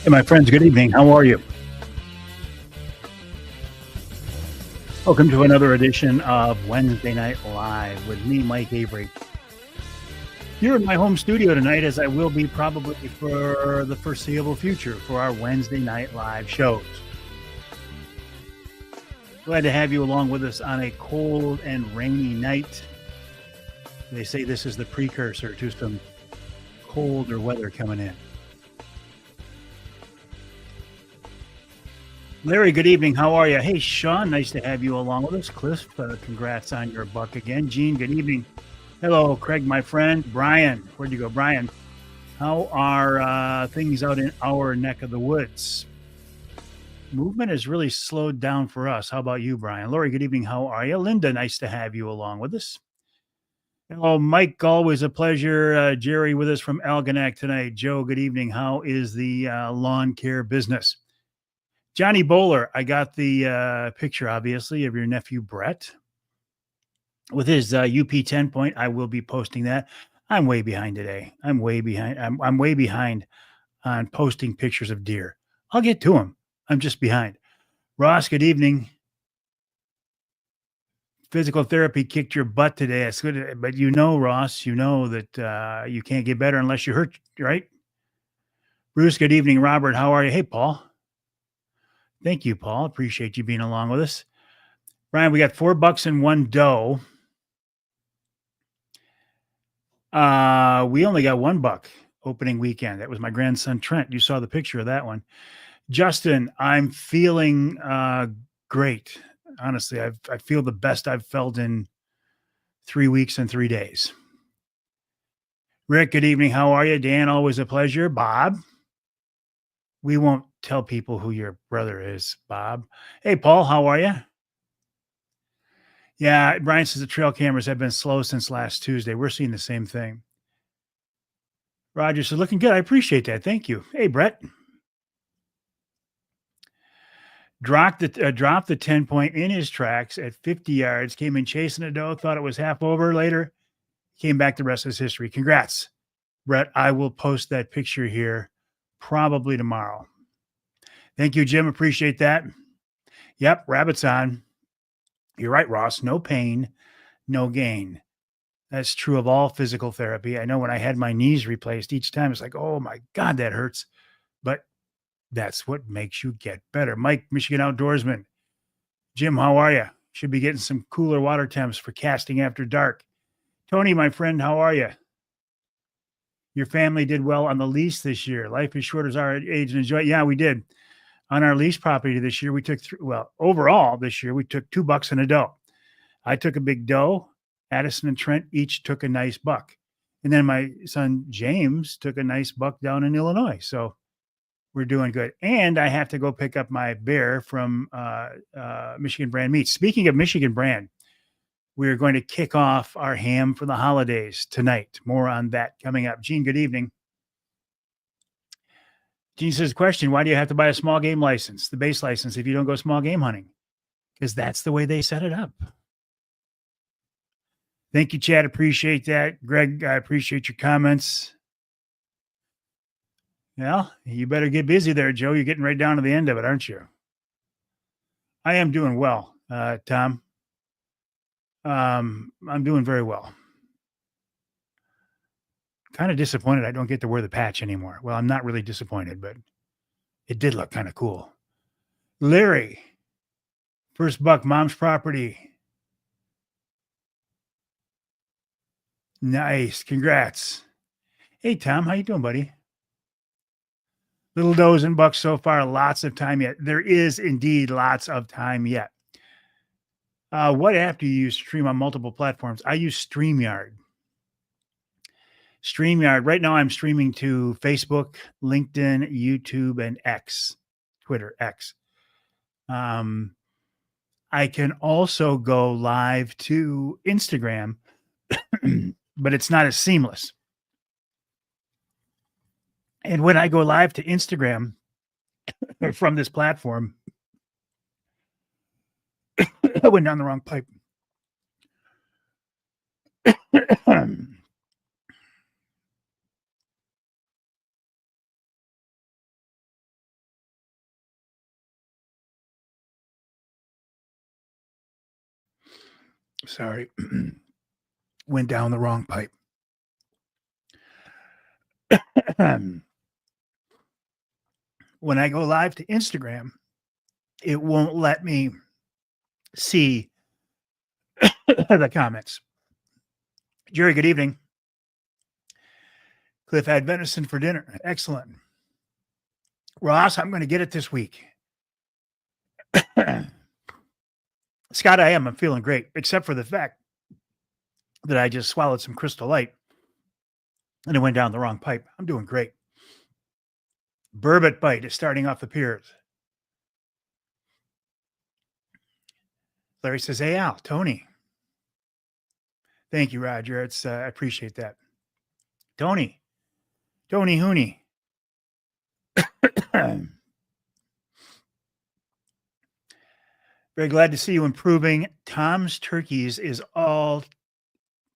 Hey, my friends, good evening. How are you? Welcome to another edition of Wednesday Night Live with me, Mike Avery. You're in my home studio tonight, as I will be probably for the foreseeable future for our Wednesday Night Live shows. Glad to have you along with us on a cold and rainy night. They say this is the precursor to some colder weather coming in. Larry, good evening. How are you? Hey, Sean, nice to have you along with us. Cliff, congrats on your buck again. Gene, good evening. Hello, Craig, my friend. Brian, where'd you go? Brian, how are things out in our neck of the woods? Movement has really slowed down for us. How about you, Brian? Lori, good evening. How are you? Linda, nice to have you along with us. Hello, Mike, always a pleasure. Jerry with us from Algonac tonight. Joe, good evening. How is the lawn care business? Johnny Bowler, I got the picture, obviously, of your nephew, Brett, with his UP 10 point. I will be posting that. I'm way behind today. I'm way behind. I'm way behind on posting pictures of deer. I'll get to them. I'm just behind. Ross, good evening. Physical therapy kicked your butt today. It's good, but Ross, you know that you can't get better unless you hurt, right? Bruce, good evening. Robert, how are you? Hey, Paul. Thank you, Paul. Appreciate you being along with us. Brian, we got $4 and one doe. We only got $1 opening weekend. That was my grandson, Trent. You saw the picture of that one. Justin, I'm feeling great. Honestly, I feel the best I've felt in 3 weeks and 3 days. Rick, good evening. How are you? Dan, always a pleasure. Bob, we won't tell people who your brother is, Bob. Hey, Paul, how are you? Yeah, Brian says the trail cameras have been slow since last Tuesday. We're seeing the same thing. Roger says, looking good. I appreciate that. Thank you. Hey, Brett. Dropped the 10 point in his tracks at 50 yards, came in chasing a doe, thought it was half over. Later, came back. The rest is history. Congrats, Brett. I will post that picture here probably tomorrow. Thank you, Jim. Appreciate that. Yep, rabbit's on. You're right, Ross. No pain, no gain. That's true of all physical therapy. I know when I had my knees replaced, each time it's like, oh my God, that hurts. But that's what makes you get better. Mike, Michigan outdoorsman. Jim, how are you? Should be getting some cooler water temps for casting after dark. Tony, my friend, how are you? Your family did well on the lease this year. Life is short as our age and enjoy. Yeah, we did. On our lease property this year, we took overall this year, we took $2 and a doe. I took a big doe. Addison and Trent each took a nice buck. And then my son James took a nice buck down in Illinois. So we're doing good. And I have to go pick up my bear from Michigan Brand Meats. Speaking of Michigan Brand, we're going to kick off our ham for the holidays tonight. More on that coming up. Gene, good evening. Gene says, question, why do you have to buy a small game license, the base license, if you don't go small game hunting? Because that's the way they set it up. Thank you, Chad. Appreciate that. Greg, I appreciate your comments. Well, you better get busy there, Joe. You're getting right down to the end of it, aren't you? I am doing well, Tom. I'm doing very well. Kind of disappointed I don't get to wear the patch anymore. Well, I'm not really disappointed, but it did look kind of cool. Larry, first buck, mom's property. Nice. Congrats. Hey, Tom, how you doing, buddy? Little does and bucks so far. Lots of time yet. There is indeed lots of time yet. What app do you use to stream on multiple platforms? I use StreamYard. Right now I'm streaming to Facebook, LinkedIn, YouTube, and X, Twitter, X. I can also go live to Instagram, but it's not as seamless. And when I go live to Instagram from this platform, I went down the wrong pipe. Sorry. Went down the wrong pipe. When I go live to Instagram, it won't let me see the comments. Jerry, good evening. Cliff had venison for dinner. Excellent. Ross, I'm going to get it this week. Scott, I'm feeling great, except for the fact that I just swallowed some Crystal Light and it went down the wrong pipe. I'm doing great. Burbot Bite is starting off the piers. Larry says, hey, Al, Tony. Thank you, Roger. It's I appreciate that. Tony Hooney. Very glad to see you improving. Tom Turkeys is all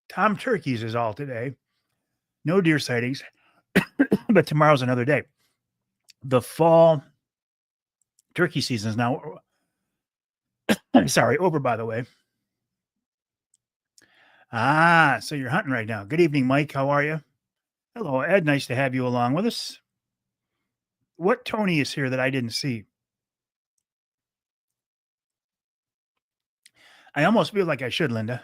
today. No deer sightings, but tomorrow's another day. The fall turkey season is now over, by the way. So you're hunting right now. Good evening, Mike. How are you? Hello, Ed. Nice to have you along with us. What Tony is here that I didn't see? I almost feel like I should, Linda.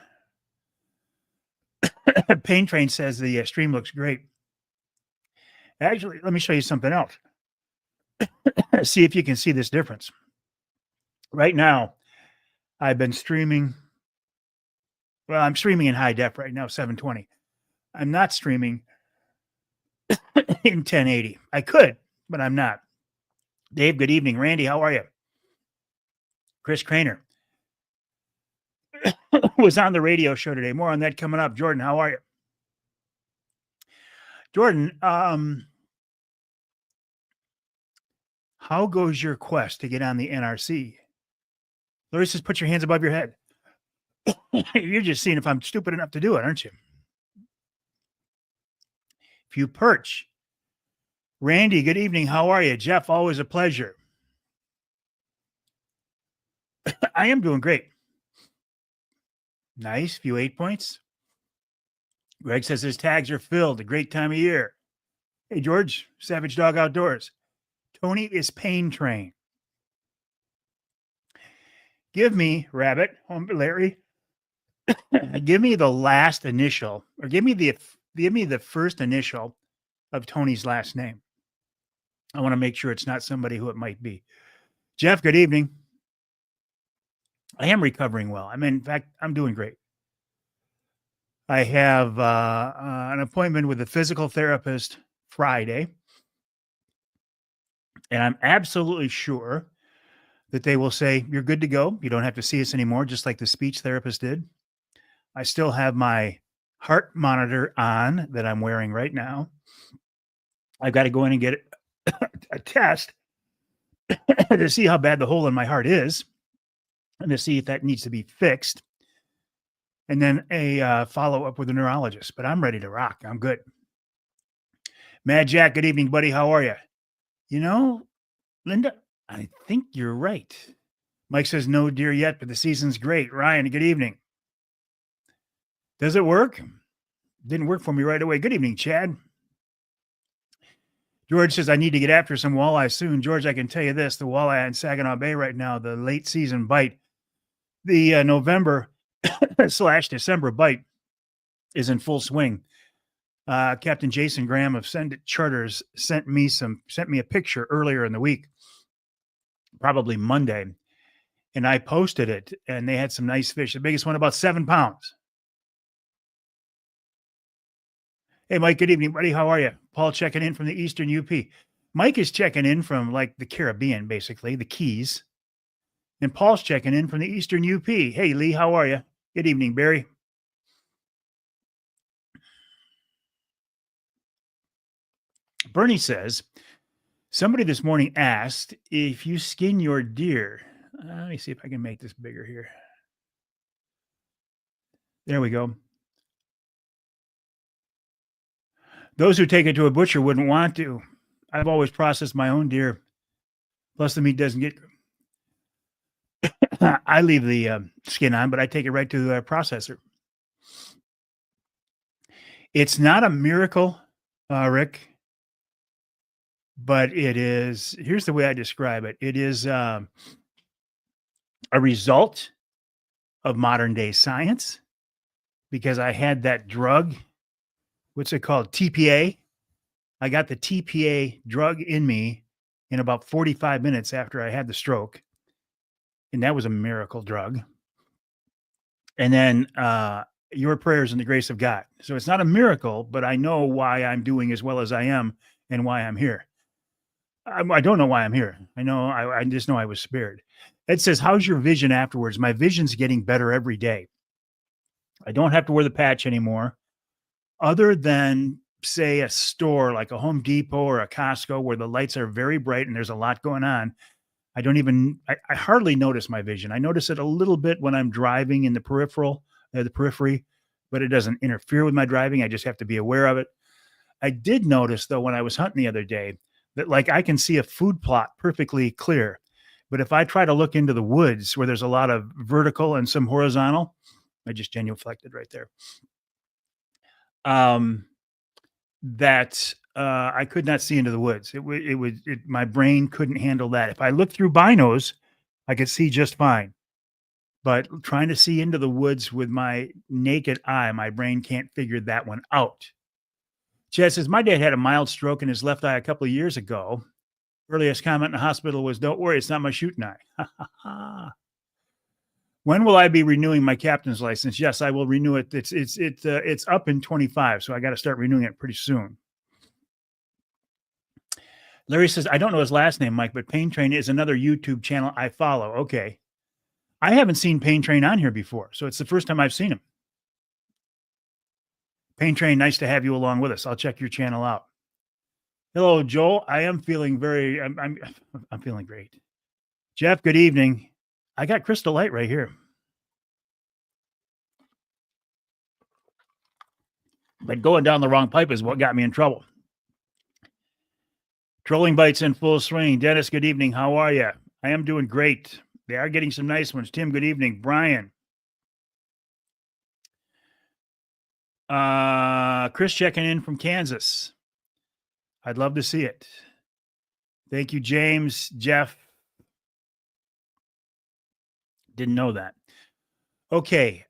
Pain Train says the stream looks great. Actually, let me show you something else. See if you can see this difference. Right now, I've been streaming. Well, I'm streaming in high def right now, 720. I'm not streaming in 1080. I could, but I'm not. Dave, good evening. Randy, how are you? Chris Craner was on the radio show today. More on that coming up. Jordan, how are you? Jordan, how goes your quest to get on the NRC? Larry says, put your hands above your head. You're just seeing if I'm stupid enough to do it, aren't you? If you perch. Randy, good evening. How are you? Jeff, always a pleasure. I am doing great. Nice. Few 8 points. Greg says his tags are filled. A great time of year. Hey, George, Savage Dog Outdoors. Tony is Pain Train. Give me, Rabbit, Larry, give me the last initial, or give me the first initial of Tony's last name. I want to make sure it's not somebody who it might be. Jeff, good evening. I am recovering well. In fact, I'm doing great. I have an appointment with a physical therapist Friday, and I'm absolutely sure that they will say, you're good to go. You don't have to see us anymore, just like the speech therapist did. I still have my heart monitor on that I'm wearing right now. I've got to go in and get a test to see how bad the hole in my heart is and to see if that needs to be fixed. And then a follow-up with a neurologist. But I'm ready to rock. I'm good. Mad Jack, good evening, buddy. How are you? You know, Linda, I think you're right. Mike says no deer yet, but the season's great. Ryan, good evening. Does it work? Didn't work for me right away. Good evening, Chad. George says I need to get after some walleye soon. George, I can tell you this, the walleye in Saginaw Bay right now, the late season bite, the November / December bite is in full swing. Captain Jason Graham of Send It Charters sent me a picture earlier in the week, probably Monday, and I posted it, and they had some nice fish. The biggest one about 7 pounds. Hey, Mike, good evening, buddy. How are you? Paul checking in from the Eastern UP. Mike is checking in from like the Caribbean, basically, the Keys. And Paul's checking in from the Eastern UP. Hey, Lee, how are you? Good evening, Barry. Bernie says, somebody this morning asked if you skin your deer. Let me see if I can make this bigger here. There we go. Those who take it to a butcher wouldn't want to. I've always processed my own deer. Plus, the meat doesn't get I leave the skin on, but I take it right to the processor. It's not a miracle, Rick, but it is. Here's the way I describe it. It is a result of modern day science because I had that drug. What's it called? TPA. I got the TPA drug in me in about 45 minutes after I had the stroke. And that was a miracle drug. And then your prayers and the grace of God. So it's not a miracle, but I know why I'm doing as well as I am and why I'm here. I don't know why I'm here. I just know I was spared. It says, how's your vision afterwards? My vision's getting better every day. I don't have to wear the patch anymore, other than, say, a store like a Home Depot or a Costco where the lights are very bright and there's a lot going on. I hardly notice my vision. I notice it a little bit when I'm driving in the periphery, but it doesn't interfere with my driving. I just have to be aware of it. I did notice, though, when I was hunting the other day, that like I can see a food plot perfectly clear. But if I try to look into the woods where there's a lot of vertical and some horizontal, I just genuflected right there. That I could not see into the woods. My brain couldn't handle that. If I looked through binos, I could see just fine. But trying to see into the woods with my naked eye, my brain can't figure that one out. Chad says, my dad had a mild stroke in his left eye a couple of years ago. Earliest comment in the hospital was, don't worry, it's not my shooting eye. When will I be renewing my captain's license? Yes, I will renew it. It's up in 25, so I got to start renewing it pretty soon. Larry says, I don't know his last name, Mike, but Pain Train is another YouTube channel I follow. Okay. I haven't seen Pain Train on here before, so it's the first time I've seen him. Pain Train, nice to have you along with us. I'll check your channel out. Hello, Joel. I am feeling I'm feeling great. Jeff, good evening. I got Crystal Light right here. But going down the wrong pipe is what got me in trouble. Trolling bites in full swing. Dennis, good evening. How are you? I am doing great. They are getting some nice ones. Tim, good evening. Brian. Chris checking in from Kansas. I'd love to see it. Thank you, James. Jeff. Didn't know that. Okay.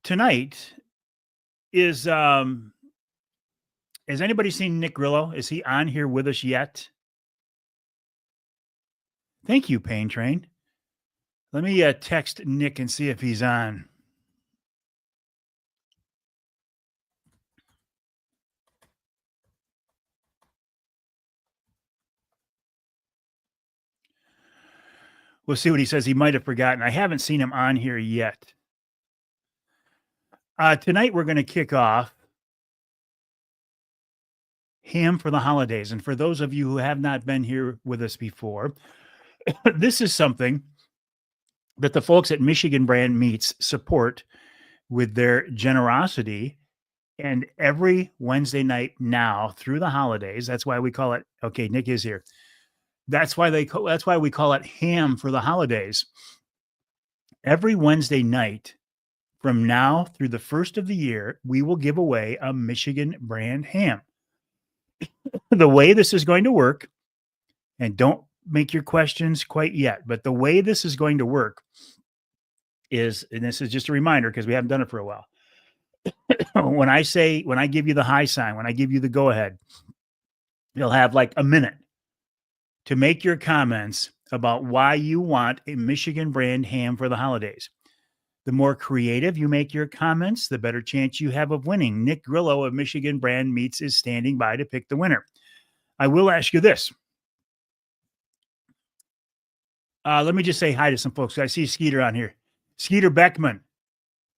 Tonight is has anybody seen Nick Grillo? Is he on here with us yet? Thank you, Pain Train. Let me text Nick and see if he's on. We'll see what he says. He might have forgotten. I haven't seen him on here yet. Tonight, we're going to kick off Ham for the Holidays. And for those of you who have not been here with us before, this is something that the folks at Michigan Brand Meats support with their generosity. And every Wednesday night now through the holidays, that's why we call it, okay, Nick is here. That's why we call it Ham for the Holidays. Every Wednesday night from now through the first of the year, we will give away a Michigan brand ham. The way this is going to work, and don't make your questions quite yet, but the way this is going to work is, and this is just a reminder because we haven't done it for a while. When I give you the high sign, when I give you the go ahead, you'll have like a minute to make your comments about why you want a Michigan brand ham for the holidays. The more creative you make your comments, the better chance you have of winning. Nick Grillo of Michigan Brand Meats is standing by to pick the winner. I will ask you this. Let me just say hi to some folks. I see Skeeter on here. Skeeter Beckman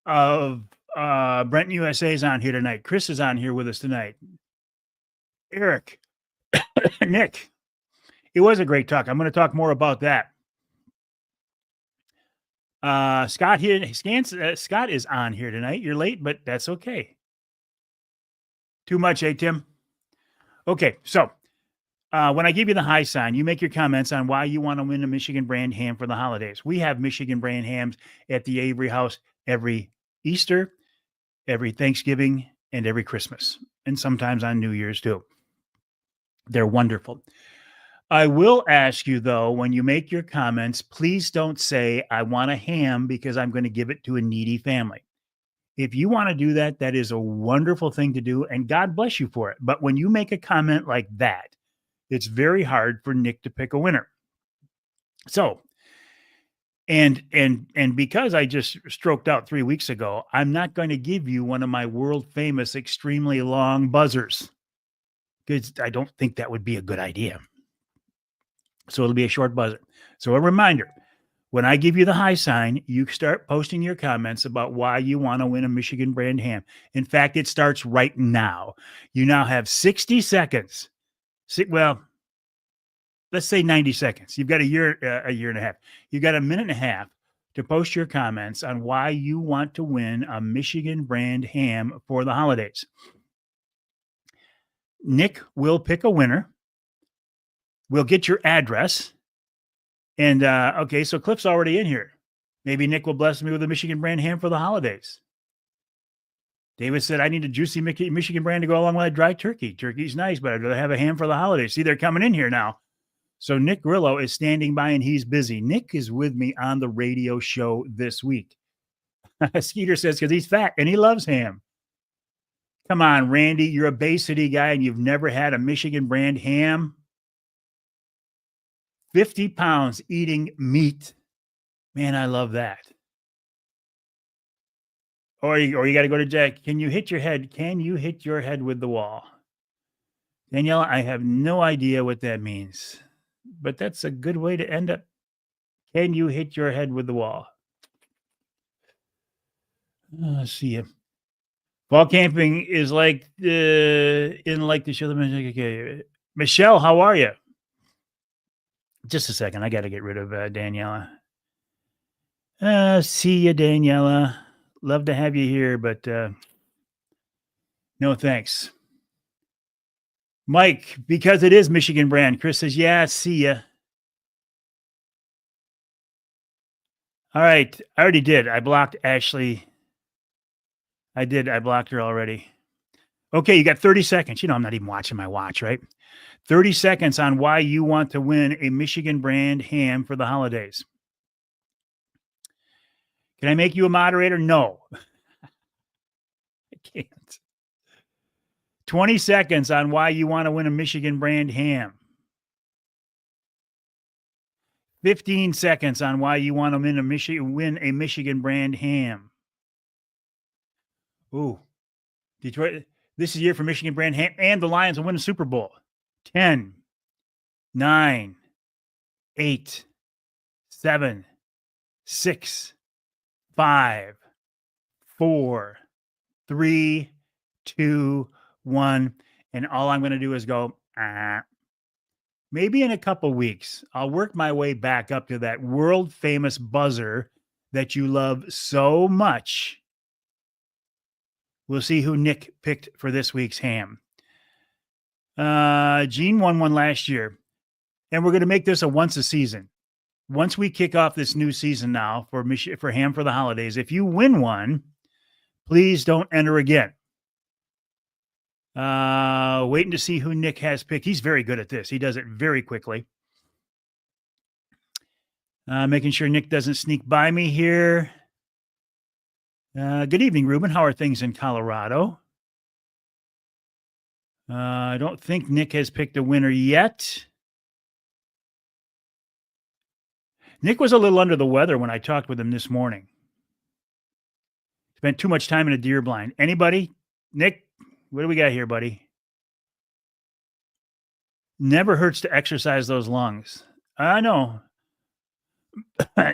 of Brent USA is on here tonight. Chris is on here with us tonight. Eric, Nick. It was a great talk. I'm going to talk more about that. Scott here. Scott is on here tonight. You're late, but that's okay. Too much, Tim? Okay, so When I give you the high sign, you make your comments on why you want to win a Michigan brand ham for the holidays. We have Michigan brand hams at the Avery House every Easter, every Thanksgiving, and every Christmas, and sometimes on New Year's too. They're wonderful. I will ask you though, when you make your comments, please don't say, I want a ham because I'm going to give it to a needy family. If you want to do that, that is a wonderful thing to do, and God bless you for it. But when you make a comment like that, it's very hard for Nick to pick a winner. So, and because I just stroked out 3 weeks ago, I'm not going to give you one of my world famous extremely long buzzers because I don't think that would be a good idea. So it'll be a short buzzer. So a reminder, when I give you the high sign, you start posting your comments about why you want to win a Michigan brand ham. In fact, it starts right now. You now have 60 seconds. Well, let's say 90 seconds. You've got a year and a half. You've got a minute and a half to post your comments on why you want to win a Michigan brand ham for the holidays. Nick will pick a winner. We'll get your address. And okay, so Cliff's already in here. Maybe Nick will bless me with a Michigan brand ham for the holidays. David said, I need a juicy Michigan brand to go along with that dry turkey. Turkey's nice, but I'd rather have a ham for the holidays. See, they're coming in here now. So Nick Grillo is standing by and he's busy. Nick is with me on the radio show this week. Skeeter says, because he's fat and he loves ham. Come on, Randy, you're a Bay City guy and you've never had a Michigan brand ham. 50 pounds eating meat. Man, I love that. Or you got to go to Jack. Can you hit your head? Can you hit your head with the wall? Danielle, I have no idea what that means, but that's a good way to end up. Can you hit your head with the wall? See you. Fall camping is like like the show. Okay. Michelle, how are you? Just a second. I got to get rid of Daniela. See you, Daniela. Love to have you here, but no thanks. Mike, because it is Michigan brand. Chris says, yeah, see ya. All right. I already did. I blocked Ashley. I did. I blocked her already. Okay, you got 30 seconds. You know, I'm not even watching my watch, right? 30 seconds on why you want to win a Michigan brand ham for the holidays. Can I make you a moderator? No. I can't. 20 seconds on why you want to win a Michigan brand ham. 15 seconds on why you want to win a Michigan brand ham. Ooh, Detroit. This is a year for Michigan brand ham and the Lions will win the Super Bowl. 10, 9, 8, 7, 6, 5, 4, 3, 2, 1. And all I'm going to do is go, maybe in a couple weeks, I'll work my way back up to that world famous buzzer that you love so much. We'll see who Nick picked for this week's ham. Gene won one last year, and we're going to make this a once a season. Once we kick off this new season now for ham for the holidays, if you win one, please don't enter again. Waiting to see who Nick has picked. He's very good at this. He does it very quickly. Making sure Nick doesn't sneak by me here. Good evening, Ruben. How are things in Colorado? I don't think Nick has picked a winner yet. Nick was a little under the weather when I talked with him this morning. Spent too much time in a deer blind. Anybody? Nick, what do we got here, buddy? Never hurts to exercise those lungs. I know.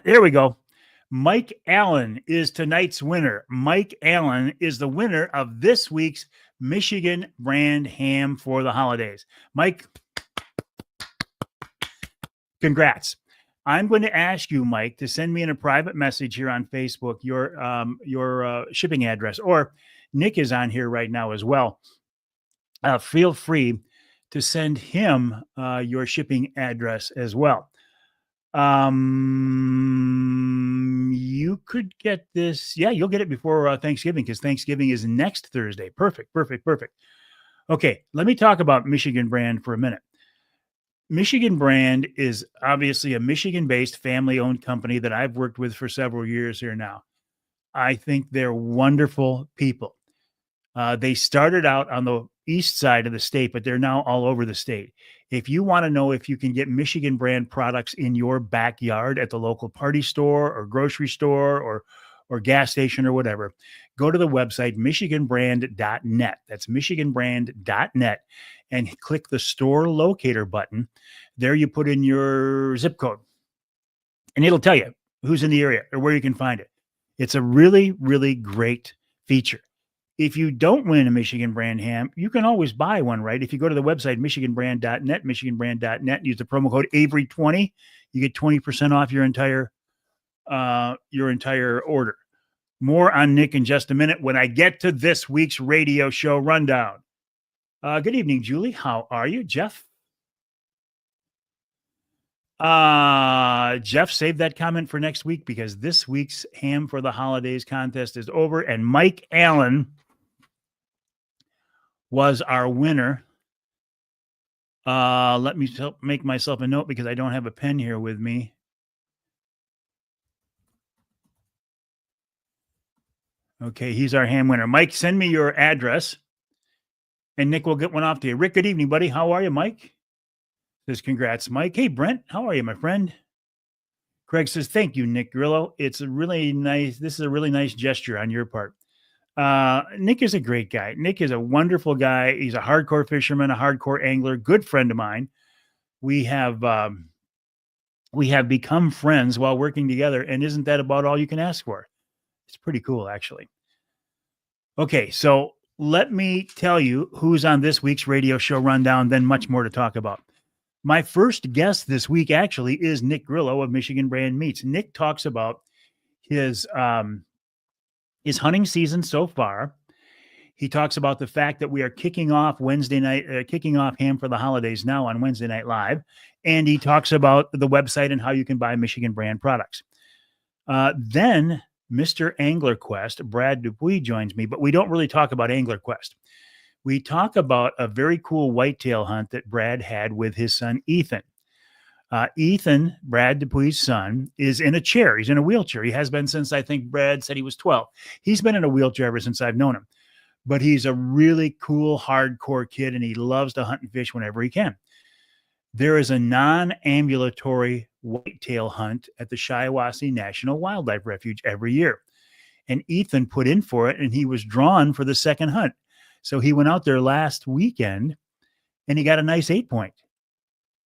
There we go. Mike Allen is tonight's winner. Mike Allen is the winner of this week's Michigan brand ham for the holidays. Mike, congrats. I'm going to ask you, Mike, to send me in a private message here on Facebook your shipping address, or Nick is on here right now as well. Feel free to send him your shipping address as well. You could get this. Yeah, you'll get it before Thanksgiving, because Thanksgiving is next Thursday. Perfect, perfect, perfect. Okay, let me talk about Michigan Brand for a minute. Michigan Brand is obviously a Michigan-based family-owned company that I've worked with for several years here now. I think they're wonderful people. They started out on the east side of the state, but they're now all over the state. If you want to know if you can get Michigan brand products in your backyard at the local party store or grocery store or gas station or whatever, go to the website michiganbrand.net. That's michiganbrand.net and click the store locator button. There you put in your zip code and it'll tell you who's in the area or where you can find it. It's a really, really great feature. If you don't win a Michigan brand ham, you can always buy one, right? If you go to the website, michiganbrand.net, michiganbrand.net, use the promo code Avery20, you get 20% off your entire order. More on Nick in just a minute when I get to this week's radio show rundown. Good evening, Julie. How are you? Jeff? Jeff, save that comment for next week because this week's Ham for the Holidays contest is over, and Mike Allen was our winner. Let me make myself a note because I don't have a pen here with me. Okay, he's our ham winner. Mike, send me your address, and Nick will get one off to you. Rick, good evening, buddy. How are you, Mike? Says, congrats, Mike. Hey, Brent, how are you, my friend? Craig says, thank you, Nick Grillo. This is a really nice gesture on your part. Nick is a great guy. Nick is a wonderful guy. He's a hardcore fisherman, a hardcore angler, good friend of mine. We have become friends while working together. And isn't that about all you can ask for? It's pretty cool, actually. Okay, so let me tell you who's on this week's radio show rundown, then much more to talk about. My first guest this week actually is Nick Grillo of Michigan Brand Meats. Nick talks about his hunting season so far. He talks about the fact that we are kicking off Ham for the Holidays now on Wednesday Night Live. And he talks about the website and how you can buy Michigan brand products. Then Mr. Angler Quest, Brad Dupuis, joins me, but we don't really talk about Angler Quest. We talk about a very cool whitetail hunt that Brad had with his son, Ethan. Ethan, Brad Dupuis' son, is in a chair. He's in a wheelchair. He has been since I think Brad said he was 12. He's been in a wheelchair ever since I've known him. But he's a really cool, hardcore kid, and he loves to hunt and fish whenever he can. There is a non-ambulatory whitetail hunt at the Shiawassee National Wildlife Refuge every year. And Ethan put in for it, and he was drawn for the second hunt. So he went out there last weekend, and he got a nice 8-point.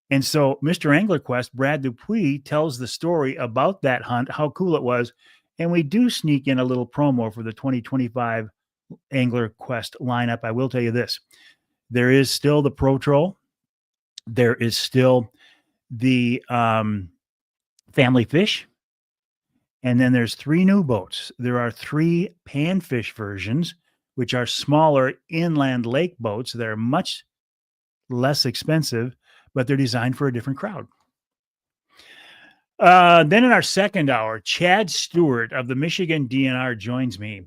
And so Mr. Angler Quest, Brad Dupuis, tells the story about that hunt, how cool it was. And we do sneak in a little promo for the 2025 Angler Quest lineup. I will tell you this. There is still the Pro Troll. There is still the Family Fish. And then there's 3 new boats. There are 3 panfish versions, which are smaller inland lake boats that are much less expensive, but they're designed for a different crowd. Then in our second hour, Chad Stewart of the Michigan DNR joins me.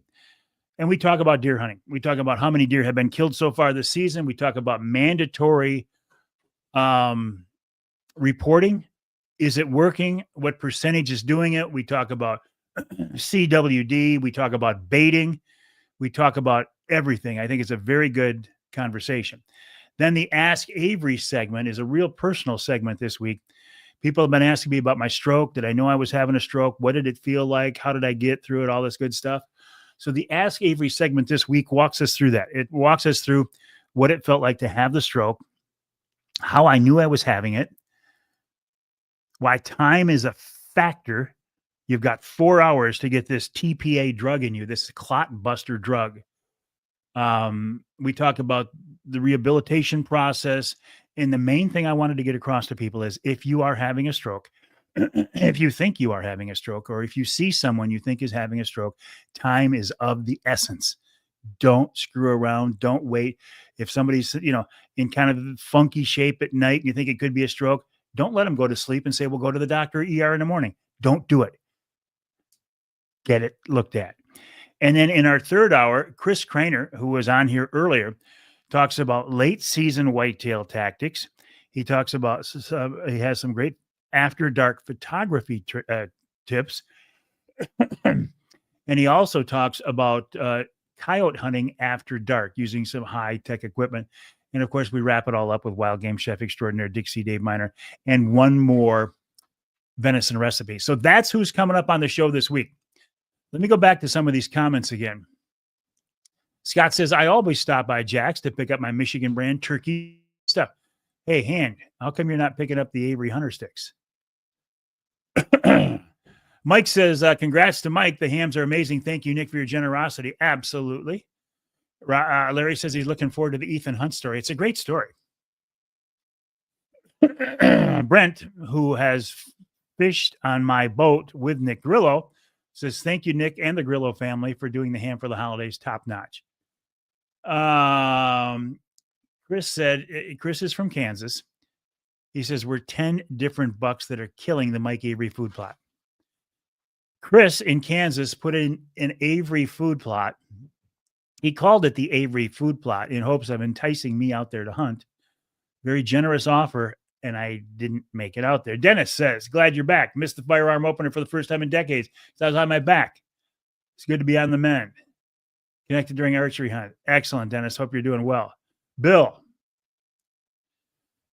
And we talk about deer hunting. We talk about how many deer have been killed so far this season. We talk about mandatory reporting. Is it working? What percentage is doing it? We talk about CWD. We talk about baiting. We talk about everything. I think it's a very good conversation. Then the Ask Avery segment is a real personal segment this week. People have been asking me about my stroke. Did I know I was having a stroke? What did it feel like? How did I get through it? All this good stuff. So the Ask Avery segment this week walks us through that. It walks us through what it felt like to have the stroke, how I knew I was having it, why time is a factor. You've got 4 hours to get this TPA drug in you, this clot buster drug. We talk about the rehabilitation process. And the main thing I wanted to get across to people is if you are having a stroke, if you think you are having a stroke, or if you see someone you think is having a stroke, time is of the essence. Don't screw around. Don't wait. If somebody's, in kind of funky shape at night and you think it could be a stroke, don't let them go to sleep and say, we'll go to the doctor ER in the morning. Don't do it. Get it looked at. And then in our third hour, Chris Craner, who was on here earlier, talks about late season whitetail tactics. He talks about, he has some great after dark photography tips. And he also talks about coyote hunting after dark using some high tech equipment. And of course, we wrap it all up with wild game chef extraordinaire Dixie Dave Miner and one more venison recipe. So that's who's coming up on the show this week. Let me go back to some of these comments again. Scott says, I always stop by Jack's to pick up my Michigan brand turkey stuff. Hey, Hand, how come you're not picking up the Avery Hunter sticks? Mike says, congrats to Mike. The hams are amazing. Thank you, Nick, for your generosity. Absolutely. Larry says he's looking forward to the Ethan Hunt story. It's a great story. Brent, who has fished on my boat with Nick Grillo, says, thank you, Nick and the Grillo family for doing the ham for the holidays. Top notch. Chris is from Kansas. He says, we're 10 different bucks that are killing the Mike Avery food plot. Chris in Kansas put in an Avery food plot. He called it the Avery food plot in hopes of enticing me out there to hunt. Very generous offer, and I didn't make it out there. Dennis says, glad you're back. Missed the firearm opener for the first time in decades. So I was on my back. It's good to be on the mend. Connected during archery hunt. Excellent, Dennis. Hope you're doing well. Bill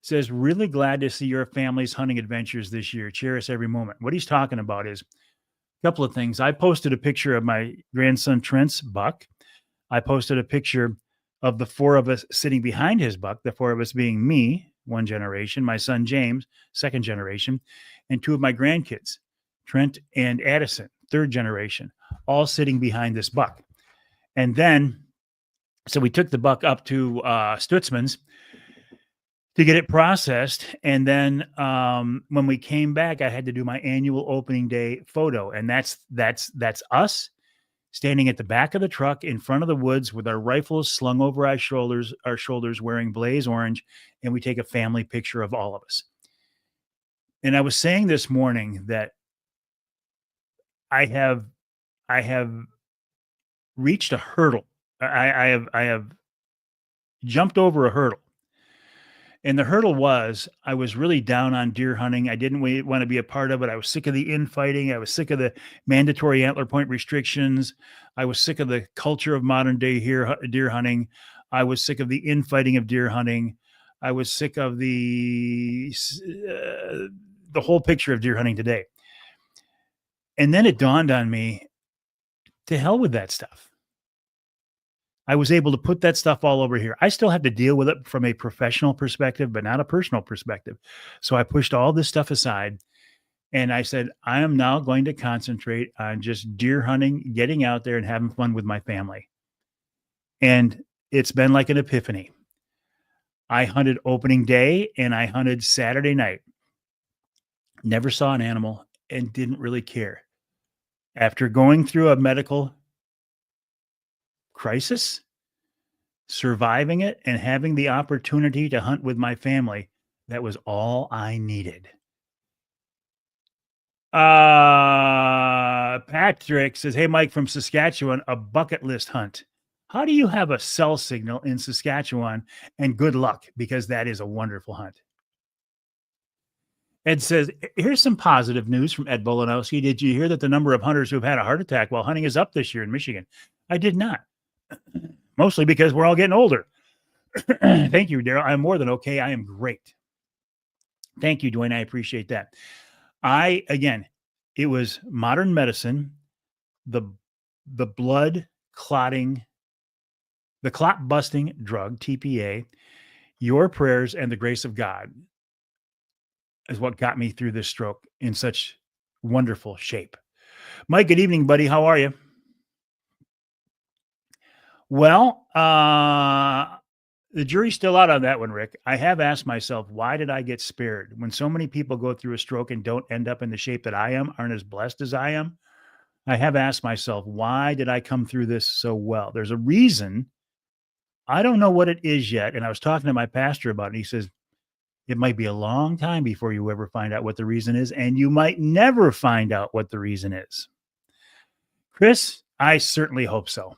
says, really glad to see your family's hunting adventures this year. Cherish every moment. What he's talking about is a couple of things. I posted a picture of my grandson Trent's buck. I posted a picture of the four of us sitting behind his buck, the four of us being me, one generation, my son James, second generation, and two of my grandkids, Trent and Addison, third generation, all sitting behind this buck. And then, so we took the buck up to Stutzman's to get it processed. And then when we came back, I had to do my annual opening day photo. And that's us standing at the back of the truck in front of the woods with our rifles slung over our shoulders, wearing blaze orange. And we take a family picture of all of us. And I was saying this morning that I have reached a hurdle. I have jumped over a hurdle. And the hurdle was, I was really down on deer hunting. I didn't want to be a part of it. I was sick of the infighting. I was sick of the mandatory antler point restrictions. I was sick of the culture of modern day deer hunting. I was sick of the infighting of deer hunting. I was sick of the whole picture of deer hunting today. And then it dawned on me, to hell with that stuff. I was able to put that stuff all over here. I still have to deal with it from a professional perspective, but not a personal perspective. So I pushed all this stuff aside and I said, I am now going to concentrate on just deer hunting, getting out there and having fun with my family. And it's been like an epiphany. I hunted opening day and I hunted Saturday night. Never saw an animal and didn't really care. After going through a medical crisis, surviving it, and having the opportunity to hunt with my family, that was all I needed. Patrick says, hey, Mike from Saskatchewan, a bucket list hunt. How do you have a cell signal in Saskatchewan? And good luck, because that is a wonderful hunt. Ed says, here's some positive news from Ed Bolanowski. Did you hear that the number of hunters who've had a heart attack while hunting is up this year in Michigan? I did not. Mostly because we're all getting older. Thank you, Daryl. I'm more than okay. I am great. Thank you, Dwayne. I appreciate that. It was modern medicine, the blood clotting, the clot busting drug, TPA, your prayers and the grace of God is what got me through this stroke in such wonderful shape. Mike, good evening, buddy. How are you? Well, the jury's still out on that one, Rick. I have asked myself, why did I get spared? When so many people go through a stroke and don't end up in the shape that I am, aren't as blessed as I am, I have asked myself, why did I come through this so well? There's a reason I don't know what it is yet. And I was talking to my pastor about it. And he says, it might be a long time before you ever find out what the reason is. And you might never find out what the reason is. Chris, I certainly hope so.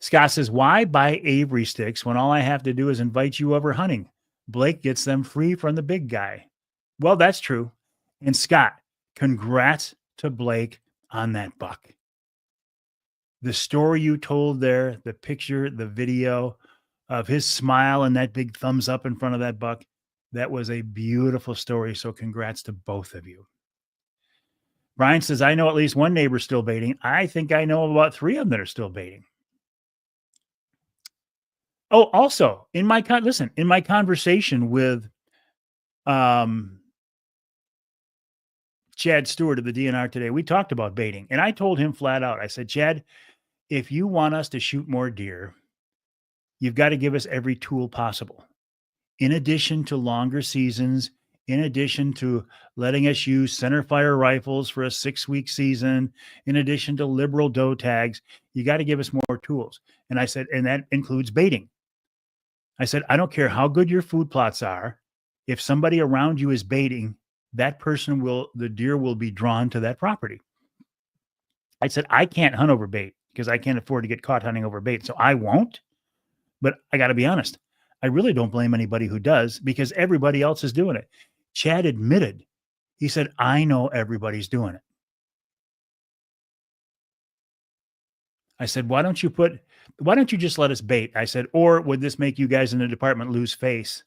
Scott says, why buy Avery sticks when all I have to do is invite you over hunting? Blake gets them free from the big guy. Well, that's true. And Scott, congrats to Blake on that buck. The story you told there, the picture, the video of his smile and that big thumbs up in front of that buck, that was a beautiful story. So congrats to both of you. Brian says, I know at least one neighbor still baiting. I think I know about 3 of them that are still baiting. Oh, also in my conversation with Chad Stewart of the DNR today, we talked about baiting, and I told him flat out, I said, Chad, if you want us to shoot more deer, you've got to give us every tool possible. In addition to longer seasons, in addition to letting us use center fire rifles for a 6-week season, in addition to liberal doe tags, you got to give us more tools. And I said, and that includes baiting. I said, I don't care how good your food plots are. If somebody around you is baiting, the deer will be drawn to that property. I said, I can't hunt over bait because I can't afford to get caught hunting over bait. So I won't. But I got to be honest, I really don't blame anybody who does because everybody else is doing it. Chad admitted, he said, I know everybody's doing it. I said, why don't you just let us bait? I said, or would this make you guys in the department lose face?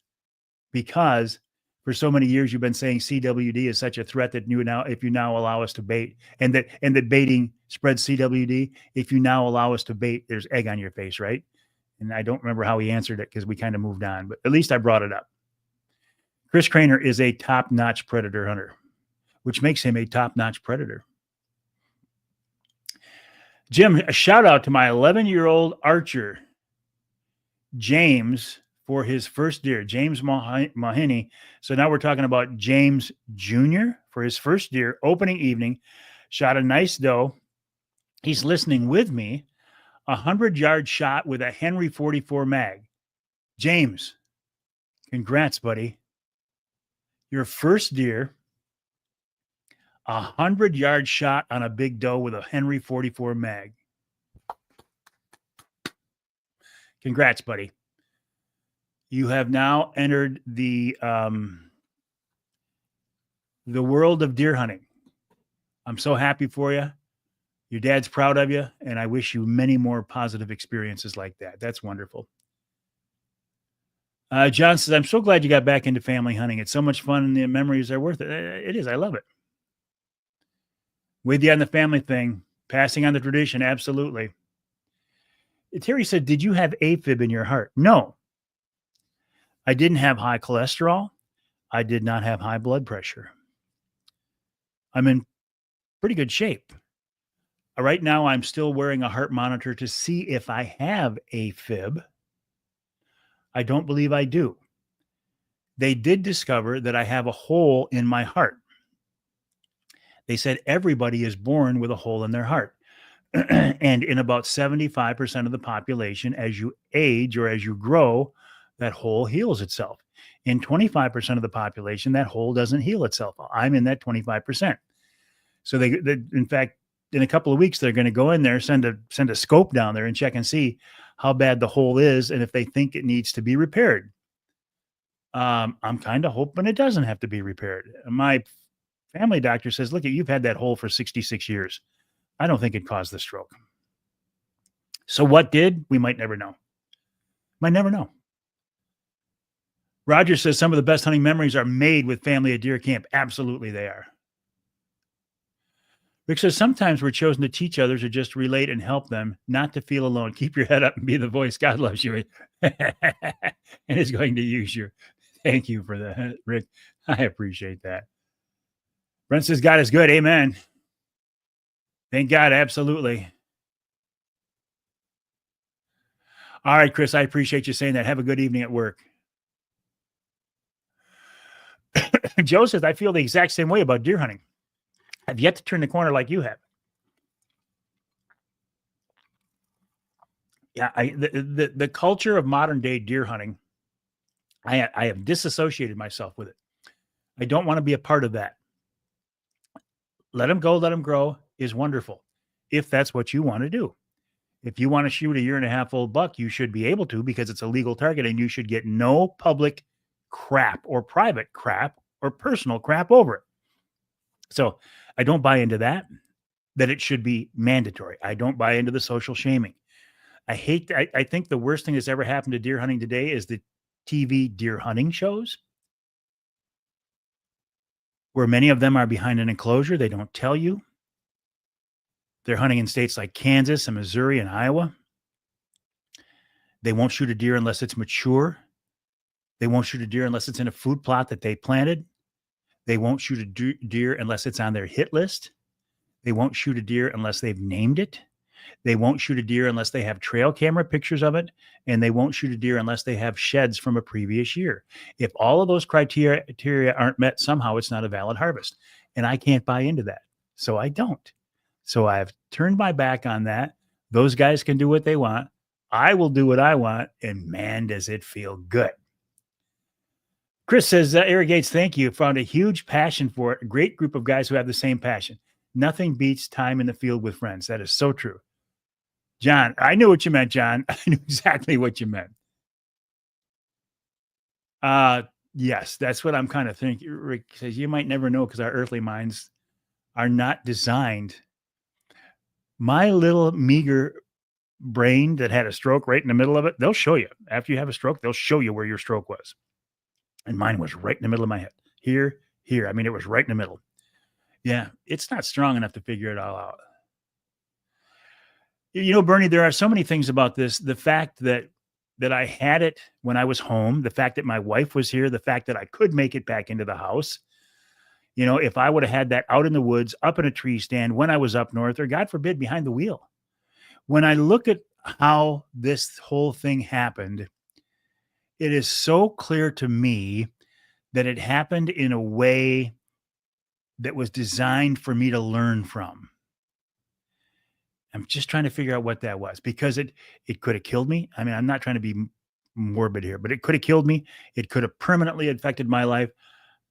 Because for so many years you've been saying CWD is such a threat that if you now allow us to bait and that baiting spreads CWD, if you now allow us to bait, there's egg on your face, right? And I don't remember how he answered it because we kind of moved on, but at least I brought it up. Chris Craner is a top-notch predator hunter, which makes him a top-notch predator. Jim, a shout out to my 11-year-old archer, James, for his first deer, James Mahoney. So now we're talking about James Jr. for his first deer, opening evening, shot a nice doe. He's listening with me, 100-yard shot with a Henry 44 mag. James, congrats, buddy. Your first deer, 100-yard shot on a big doe with a Henry 44 mag. Congrats, buddy. You have now entered the world of deer hunting. I'm so happy for you. Your dad's proud of you, and I wish you many more positive experiences like that. That's wonderful. John says, I'm so glad you got back into family hunting. It's so much fun, and the memories are worth it. It is. I love it. With you on the family thing, passing on the tradition, absolutely. Terry said, did you have AFib in your heart? No. I didn't have high cholesterol. I did not have high blood pressure. I'm in pretty good shape. Right now, I'm still wearing a heart monitor to see if I have AFib. I don't believe I do. They did discover that I have a hole in my heart. They said everybody is born with a hole in their heart. And in about 75% of the population, as you age or as you grow, that hole heals itself. In 25% of the population, that hole doesn't heal itself. I'm in that 25%. So they in fact, in a couple of weeks, they're going to go in there, send a scope down there and check and see how bad the hole is and if they think it needs to be repaired. I'm kind of hoping it doesn't have to be repaired. My family doctor says, look, you've had that hole for 66 years. I don't think it caused the stroke. So what did? We might never know. Might never know. Roger says some of the best hunting memories are made with family at deer camp. Absolutely they are. Rick says sometimes we're chosen to teach others or just relate and help them, not to feel alone. Keep your head up and be the voice. God loves you and is going to use you. Thank you for that, Rick. I appreciate that. Brent says God is good. Amen. Thank God. Absolutely. All right, Chris, I appreciate you saying that. Have a good evening at work. Joe says, I feel the exact same way about deer hunting. I've yet to turn the corner like you have. Yeah, the culture of modern day deer hunting, I have disassociated myself with it. I don't want to be a part of that. Let them go, let them grow is wonderful if that's what you want to do. If you want to shoot a year and a half old buck, you should be able to because it's a legal target and you should get no public crap or private crap or personal crap over it. So I don't buy into that it should be mandatory. I don't buy into the social shaming. I think the worst thing that's ever happened to deer hunting today is the TV deer hunting shows where many of them are behind an enclosure. They don't tell you. They're hunting in states like Kansas and Missouri and Iowa. They won't shoot a deer unless it's mature. They won't shoot a deer unless it's in a food plot that they planted. They won't shoot a deer unless it's on their hit list. They won't shoot a deer unless they've named it. They won't shoot a deer unless they have trail camera pictures of it. And they won't shoot a deer unless they have sheds from a previous year. If all of those criteria aren't met, somehow it's not a valid harvest. And I can't buy into that. So I don't. So I've turned my back on that. Those guys can do what they want. I will do what I want. And man, does it feel good. Chris says, Eric Gates, thank you. Found a huge passion for it. A great group of guys who have the same passion. Nothing beats time in the field with friends. That is so true. John, I knew what you meant, John. I knew exactly what you meant. Yes, that's what I'm kind of thinking. Rick says, you might never know because our earthly minds are not designed. My little meager brain that had a stroke right in the middle of it, they'll show you. After you have a stroke, they'll show you where your stroke was. And mine was right in the middle of my head. Here. I mean, it was right in the middle. Yeah, it's not strong enough to figure it all out. You know, Bernie, there are so many things about this. The fact that I had it when I was home, the fact that my wife was here, the fact that I could make it back into the house. You know, if I would have had that out in the woods, up in a tree stand when I was up north, or God forbid, behind the wheel. When I look at how this whole thing happened, it is so clear to me that it happened in a way that was designed for me to learn from. I'm just trying to figure out what that was because it could have killed me. I mean, I'm not trying to be morbid here, but it could have killed me. It could have permanently affected my life.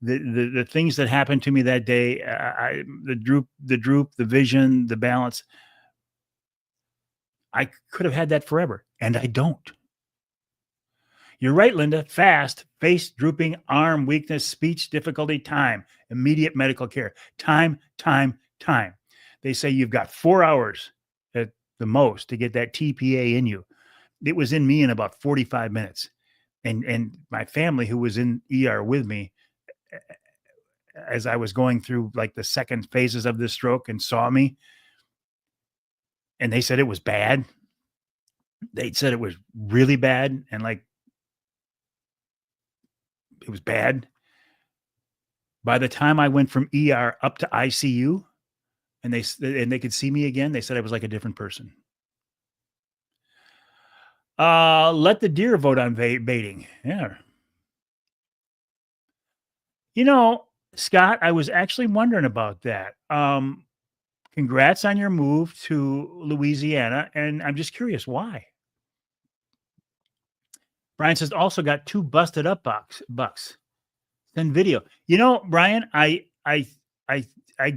The things that happened to me that day, the droop, the vision, the balance. I could have had that forever, and I don't. You're right, Linda. Fast, face drooping, arm weakness, speech difficulty, time, immediate medical care. Time. They say you've got 4 hours at the most to get that TPA in you. It was in me in about 45 minutes. And my family who was in ER with me as I was going through like the second phases of this stroke and saw me, and they said it was bad. They said it was really bad and like it was bad. By the time I went from ER up to ICU and they could see me again, they said I was like a different person. Let the deer vote on baiting. Yeah. You know, Scott, I was actually wondering about that. Congrats on your move to Louisiana, and I'm just curious why. Brian says also got 2 busted up bucks. Send video. You know, Brian, I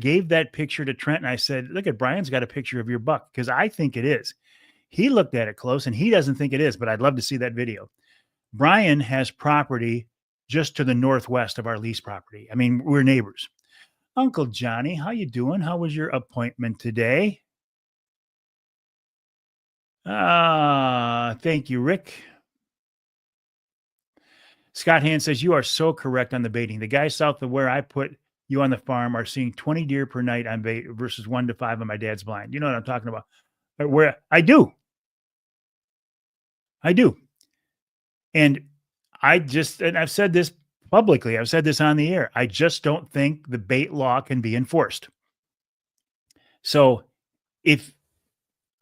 gave that picture to Trent and I said, look at Brian's got a picture of your buck because I think it is. He looked at it close and he doesn't think it is, but I'd love to see that video. Brian has property just to the northwest of our lease property. I mean, we're neighbors. Uncle Johnny, how you doing? How was your appointment today? Thank you, Rick. Scott Hand says, you are so correct on the baiting. The guys south of where I put you on the farm are seeing 20 deer per night on bait versus 1 to 5 on my dad's blind. You know what I'm talking about? Where I do. And I've said this publicly. I've said this on the air. I just don't think the bait law can be enforced. So if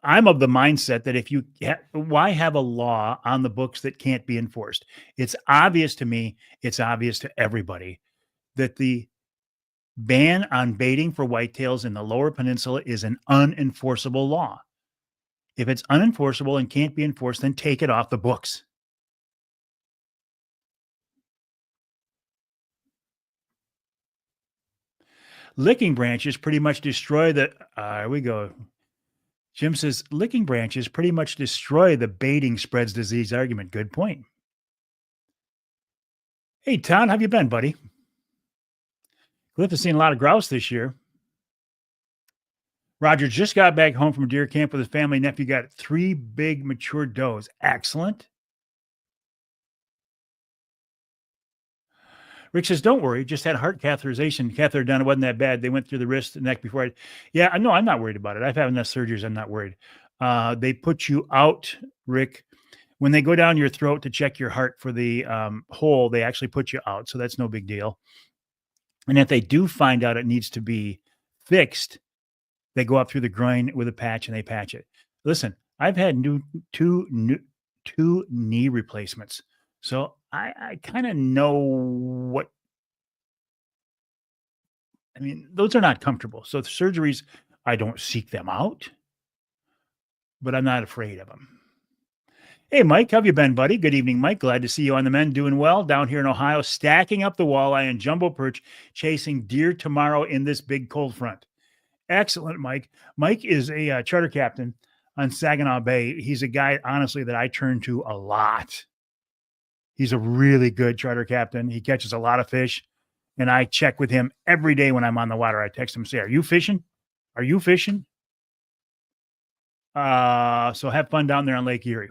I'm of the mindset that if you why have a law on the books that can't be enforced? It's obvious to me, it's obvious to everybody that the ban on baiting for whitetails in the lower peninsula is an unenforceable law. If it's unenforceable and can't be enforced, then take it off the books. Licking branches pretty much destroy the here we go. Jim says licking branches pretty much destroy the baiting spreads disease argument. Good point. Hey, Town, how have you been, buddy? Cliff has seen a lot of grouse this year. Roger just got back home from deer camp with his family. Nephew got 3 big mature does. Excellent. Rick says, don't worry. Just had heart catheterization. Catheter done. It wasn't that bad. They went through the wrist and neck before I. Yeah, no, I'm not worried about it. I've had enough surgeries. I'm not worried. They put you out, Rick. When they go down your throat to check your heart for the hole, they actually put you out. So that's no big deal. And if they do find out it needs to be fixed, they go up through the groin with a patch and they patch it. Listen, I've had two knee replacements. So I kind of know what, I mean, those are not comfortable. So the surgeries, I don't seek them out, but I'm not afraid of them. Hey, Mike, how have you been, buddy? Good evening, Mike. Glad to see you on the men. Doing well down here in Ohio, stacking up the walleye and jumbo perch, chasing deer tomorrow in this big cold front. Excellent, Mike. Mike is a charter captain on Saginaw Bay. He's a guy, honestly, that I turn to a lot. He's a really good charter captain. He catches a lot of fish, and I check with him every day when I'm on the water. I text him, say, are you fishing? Are you fishing? So have fun down there on Lake Erie.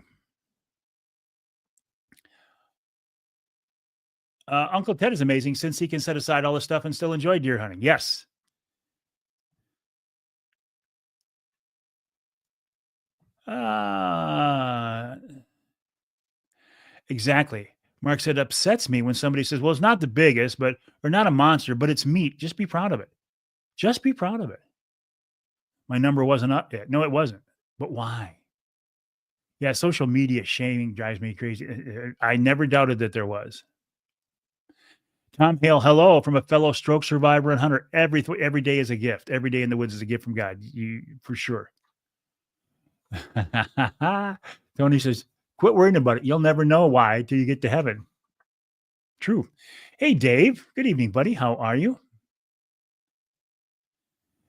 Uncle Ted is amazing since he can set aside all this stuff and still enjoy deer hunting. Yes. Exactly. Mark said, upsets me when somebody says, well, it's not the biggest, or not a monster, but it's meat. Just be proud of it. Just be proud of it. My number wasn't up yet. No, it wasn't. But why? Yeah, social media shaming drives me crazy. I never doubted that there was. Tom Hale, hello from a fellow stroke survivor and hunter. Every day is a gift. Every day in the woods is a gift from God. You for sure. Tony says, quit worrying about it. You'll never know why till you get to heaven. True. Hey, Dave. Good evening, buddy. How are you?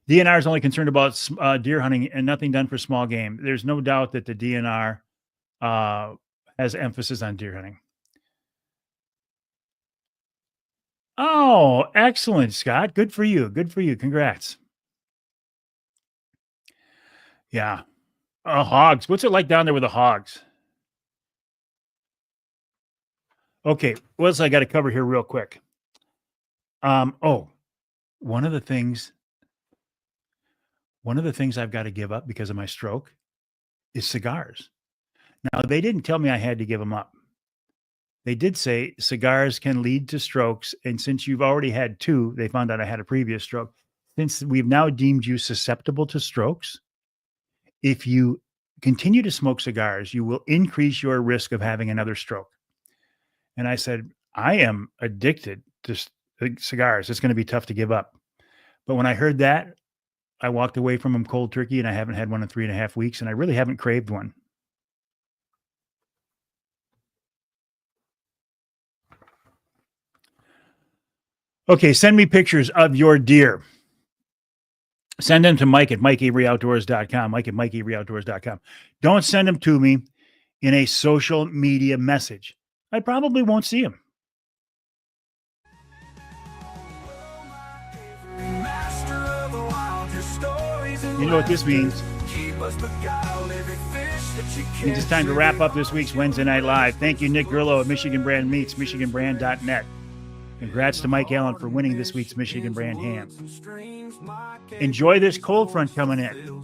DNR is only concerned about deer hunting and nothing done for small game. There's no doubt that the DNR has emphasis on deer hunting. Oh, excellent, Scott. Good for you. Good for you. Congrats. Yeah. Hogs. What's it like down there with the hogs? Okay. What else I got to cover here real quick? One of the things I've got to give up because of my stroke is cigars. Now, they didn't tell me I had to give them up. They did say cigars can lead to strokes. And since you've already had 2, they found out I had a previous stroke. Since we've now deemed you susceptible to strokes, if you continue to smoke cigars, you will increase your risk of having another stroke. And I said, I am addicted to cigars. It's going to be tough to give up. But when I heard that, I walked away from them cold turkey, and I haven't had one in 3.5 weeks, and I really haven't craved one. Okay, send me pictures of your deer. Send them to Mike at MikeAveryOutdoors.com. Mike at MikeAveryOutdoors.com. Don't send them to me in a social media message. I probably won't see them. You know what this means? It means it's time to wrap up this week's Wednesday Night Live. Thank you, Nick Grillo at Michigan Brand Meats, MichiganBrand.net. Congrats to Mike Allen for winning this week's Michigan Brand ham. Enjoy this cold front coming in.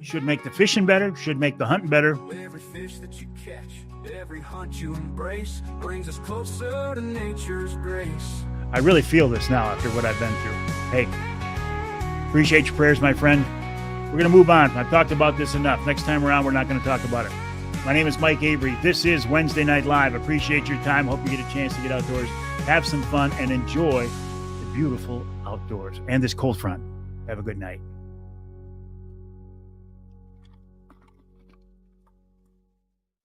Should make the fishing better, should make the hunting better. Every fish that you catch, every hunt you embrace brings us closer to nature's grace. I really feel this now after what I've been through. Hey, appreciate your prayers, my friend. We're going to move on. I've talked about this enough. Next time around, we're not going to talk about it. My name is Mike Avery. This is Wednesday Night Live. Appreciate your time. Hope you get a chance to get outdoors, have some fun, and enjoy the beautiful outdoors and this cold front. Have a good night.